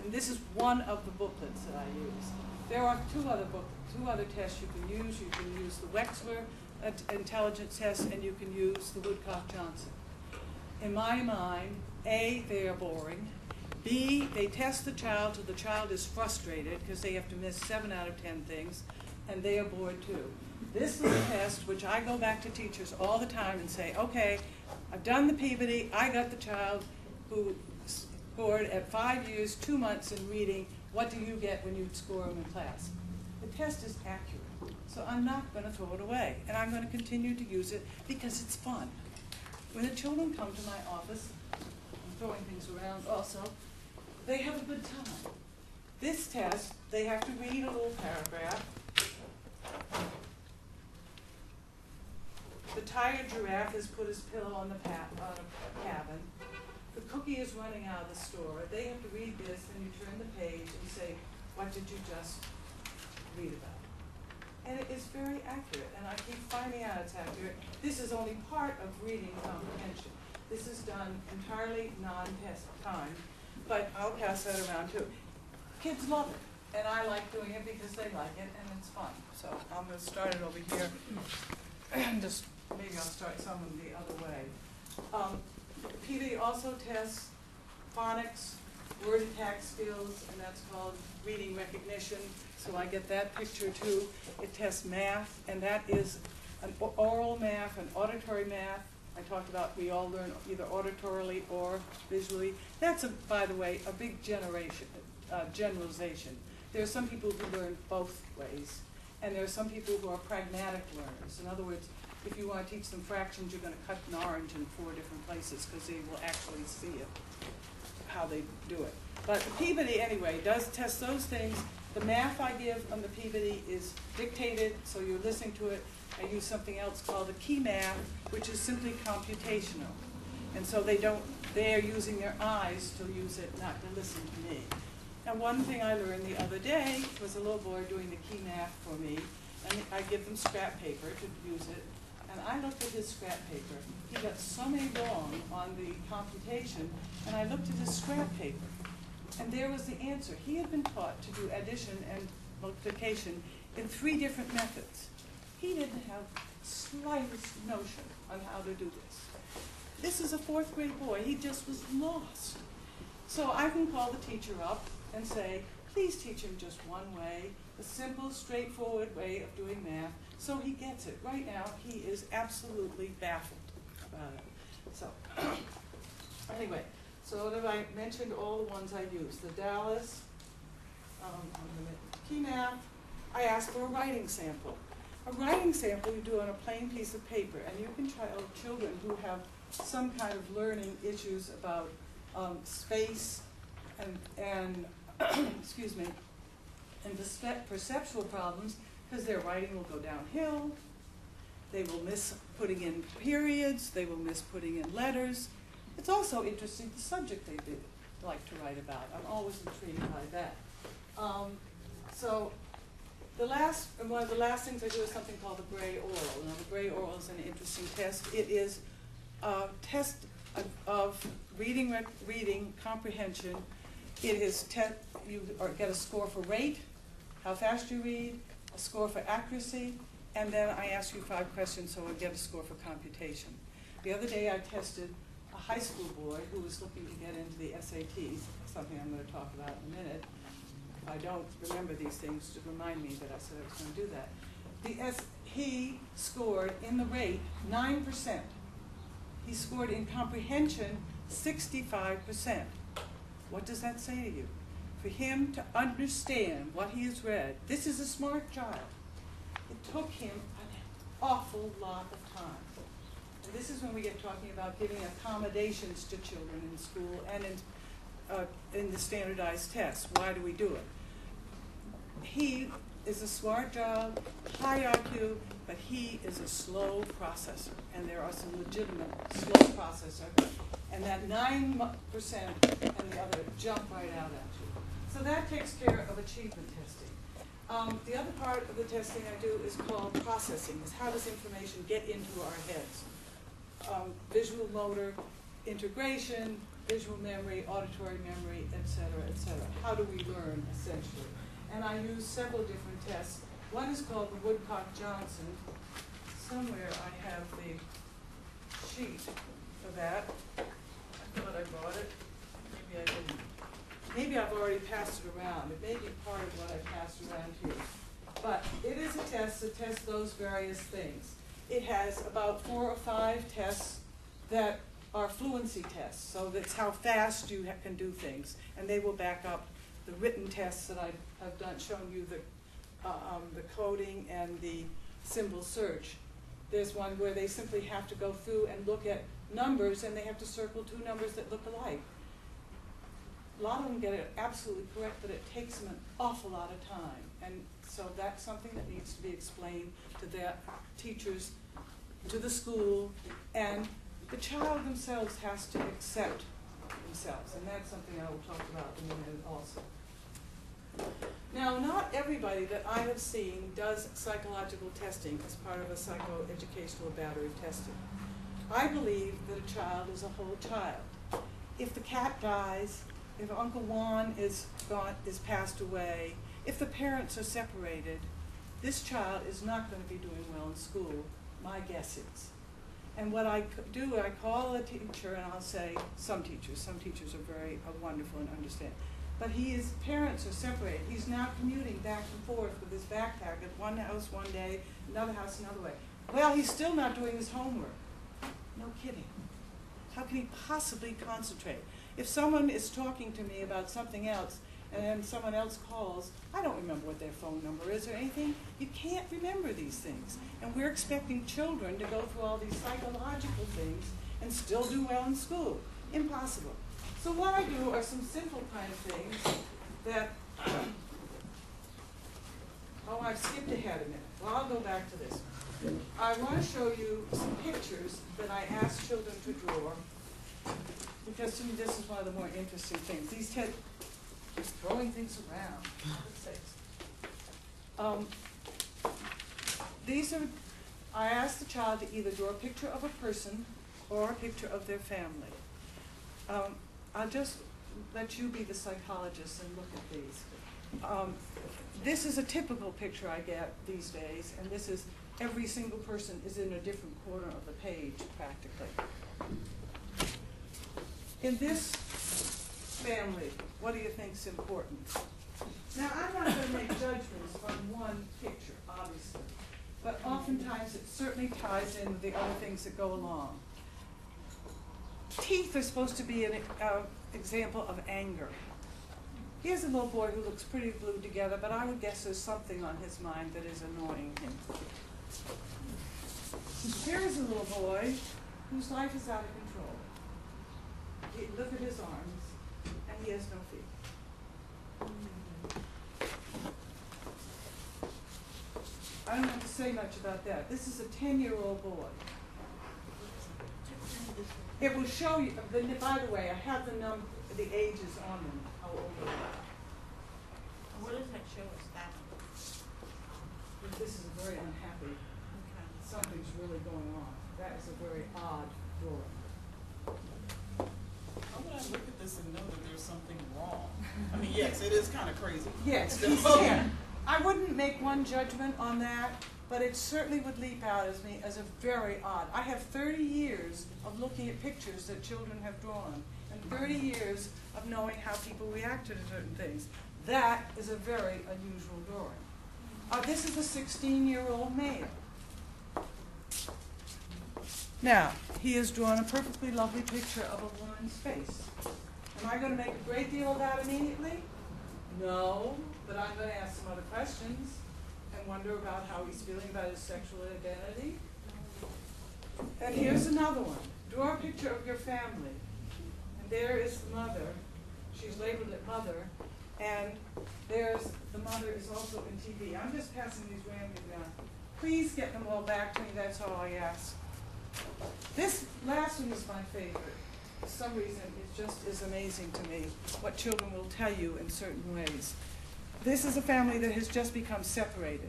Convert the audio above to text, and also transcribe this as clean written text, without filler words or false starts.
And this is one of the booklets that I use. There are two other tests you can use. You can use the Wechsler intelligence test, and you can use the Woodcock-Johnson. In my mind, A, they are boring. B, they test the child till the child is frustrated because they have to miss 7 out of 10 things, and they are bored too. This is a test which I go back to teachers all the time and say, okay, I've done the Peabody, I got the child who scored at 5 years, 2 months in reading. What do you get when you score them in class? The test is accurate, so I'm not going to throw it away, and I'm going to continue to use it because it's fun. When the children come to my office, I'm throwing things around also, they have a good time. This test, they have to read a little paragraph. The tired giraffe has put his pillow on a cabin. The cookie is running out of the store. They have to read this, and you turn the page and say, what did you just read about? And it is very accurate, and I keep finding out it's accurate. This is only part of reading comprehension. This is done entirely non-test time, but I'll pass that around too. Kids love it, and I like doing it because they like it, and it's fun. So I'm going to start it over here, and just maybe I'll start some of the other way. Peabody also tests phonics, word attack skills, and that's called reading recognition. So I get that picture too. It tests math, and that is an oral math, an auditory math. I talked about we all learn either auditorily or visually. That's, by the way, a big generalization. There are some people who learn both ways, and there are some people who are pragmatic learners. In other words, if you want to teach them fractions, you're going to cut an orange in 4 different places because they will actually see it, how they do it. But the Peabody, anyway, does test those things. The math I give on the Peabody is dictated, so you're listening to it. I use something else called the key math, which is simply computational. And so they are using their eyes to use it, not to listen to me. And one thing I learned the other day was a little boy doing the key math for me, and I give them scrap paper to use it. And I looked at his scrap paper. He got so many wrong on the computation, and I looked at his scrap paper, and there was the answer. He had been taught to do addition and multiplication in 3 different methods. He didn't have the slightest notion on how to do this. This is a 4th grade boy. He just was lost. So I can call the teacher up and say, please teach him just one way, a simple, straightforward way of doing math, so he gets it. Right now, he is absolutely baffled about it. So, anyway, so that I mentioned all the ones I use. The Dallas, key math, I ask for a writing sample. A writing sample you do on a plain piece of paper, and you can tell children who have some kind of learning issues about space and excuse me, and perceptual problems, because their writing will go downhill. They will miss putting in periods. They will miss putting in letters. It's also interesting the subject they do like to write about. I'm always intrigued by that. So one of the last things I do is something called the gray oral. Now the gray oral is an interesting test. It is a test of reading comprehension. It is you get a score for rate, how fast you read, a score for accuracy, and then I ask you 5 questions so I get a score for computation. The other day I tested a high school boy who was looking to get into the SATs, something I'm going to talk about in a minute. If I don't remember these things, to remind me that I said I was going to do that. He scored in the rate 9%. He scored in comprehension 65%. What does that say to you? For him to understand what he has read, this is a smart child. It took him an awful lot of time. And this is when we get talking about giving accommodations to children in school and in the standardized tests. Why do we do it? He is a smart child, high IQ, but he is a slow processor, and there are some legitimate slow processors. And that 9% and the other jump right out at you. So that takes care of achievement testing. The other part of the testing I do is called processing. Is how does information get into our heads? Visual motor integration, visual memory, auditory memory, et cetera, et cetera. How how do we learn, essentially. And I use several different tests. One is called the Woodcock-Johnson. Somewhere I have the sheet for that. I thought I brought it. Maybe I didn't. Maybe I've already passed it around. It may be part of what I passed around here. But it is a test that tests those various things. It has about 4 or 5 tests that are fluency tests. So that's how fast you can do things. And they will back up the written tests that I've done, shown you the coding and the symbol search. There's one where they simply have to go through and look at numbers, and they have to circle 2 numbers that look alike. A lot of them get it absolutely correct, but it takes them an awful lot of time. And so that's something that needs to be explained to their teachers, to the school, and the child themselves has to accept themselves. And that's something I will talk about in a minute also. Now, not everybody that I have seen does psychological testing as part of a psychoeducational battery of testing. I believe that a child is a whole child. If the cat dies, if Uncle Juan is passed away, if the parents are separated, this child is not going to be doing well in school, my guess is. And what I do, I call a teacher and I'll say, some teachers are very wonderful and understand. But his parents are separated. He's now commuting back and forth with his backpack at one house one day, another house another way. Well, he's still not doing his homework. No kidding. How can he possibly concentrate? If someone is talking to me about something else and then someone else calls, I don't remember what their phone number is or anything. You can't remember these things. And we're expecting children to go through all these psychological things and still do well in school. Impossible. So what I do are some simple kind of things that, oh, I've skipped ahead a minute. Well, I'll go back to this. I want to show you some pictures that I ask children to draw, because to me this is one of the more interesting things. These just throwing things around. I ask the child to either draw a picture of a person or a picture of their family. I'll just let you be the psychologist and look at these. This is a typical picture I get these days, and this is every single person is in a different corner of the page, practically. In this family, what do you think is important? Now, I'm not going to make judgments on one picture, obviously, but oftentimes it certainly ties in with the other things that go along. Teeth are supposed to be an example of anger. Here's a little boy who looks pretty glued together, but I would guess there's something on his mind that is annoying him. Here's a little boy whose life is out of control. Look at his arms, and he has no feet. I don't have to say much about that. This is a 10-year-old boy. It will show you, by the way, I have the ages on them, how old they are. What does that show us that? This is very unhappy. Okay. Something's really going on. That is a very odd drawing. How would I look at this and know that there's something wrong? I mean, yes, it is kind of crazy. Yes, you can. I wouldn't make one judgment on that, but it certainly would leap out as me as a very odd. I have 30 years of looking at pictures that children have drawn, and 30 years of knowing how people react to certain things. That is a very unusual drawing. This is a 16-year-old male. Now, he has drawn a perfectly lovely picture of a woman's face. Am I going to make a great deal of that immediately? No, but I'm going to ask some other questions and wonder about how he's feeling about his sexual identity. And here's another one. Draw a picture of your family. And there is the mother. She's labeled it mother. And there's the mother is also in TV. I'm just passing these randomly around. Please get them all back to me. That's all I ask. This last one is my favorite. For some reason, it just is amazing to me what children will tell you in certain ways. This is a family that has just become separated.